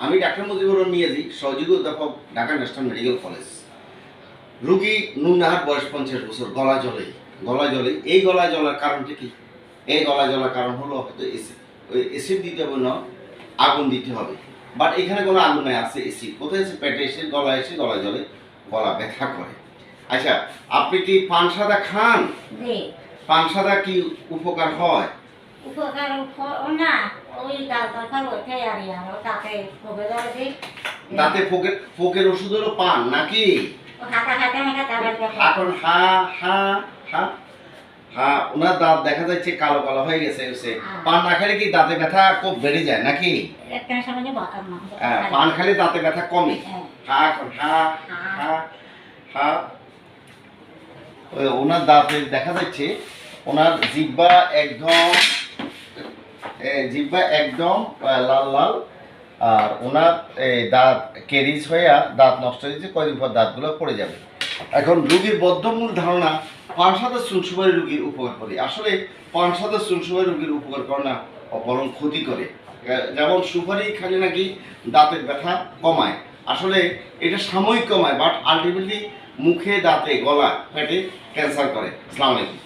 আমি ডাক্তার মুজিবুর রহমান মিয়াজি, সহযোগী অধ্যাপক, ঢাকা ন্যাশনাল মেডিকেল কলেজ। রুগী নুননাহার, বয়স 50 বছর, গলা জ্বলে। এই গলা জ্বলার কারণটা কি? এই গলা জ্বলার কারণ হলো হয়তো এসিড। ওই এসিড দিতে হবে না, আগুন দিতে হবে। বাট এখানে কোনো আগুন নাই, আছে এসিড। কোথায় এসে? পেটে এসে, গলা জ্বলে, গলা ব্যথা করে। আচ্ছা, আপনি কি পান সাদা খান? পান সাদা কি উপকার হয়? উপকার না, ওই ডাক্তার ওঠে আর তাকে ফোকে ধরে দিই। দাঁতে ফোকের ওষুধ হলো পান নাকি? এখন ওনার দাঁত দেখা যাচ্ছে কালো কালো হয়ে গেছে। পান না খেলে কি দাঁতে ব্যথা খুব বেড়ে যায় নাকি? পান খেলে দাঁতে ব্যথা কমে। ওনার দাঁতে দেখা যাচ্ছে ওনার জিহ্বা একদম লাল লাল, আর ওনার দাঁত কেরিজ হয়ে দাঁত নষ্ট হয়েছে। কয়েকদিন পর দাঁতগুলো পড়ে যাবে। এখন রোগীর বদ্ধমূল ধারণা পান সাদা চুন সুপারি রোগীর উপকার করে। আসলে পান সাদা চুন সুপারি রোগীর উপকার করে না, বরং ক্ষতি করে। যেমন সুপারি খেলে নাকি দাঁতের ব্যথা কমায়, আসলে এটা সাময়িক কমায়, বাট আলটিমেটলি মুখে, দাঁতে, গলা, পেটে ক্যান্সার করে। আসসালামু আলাইকুম।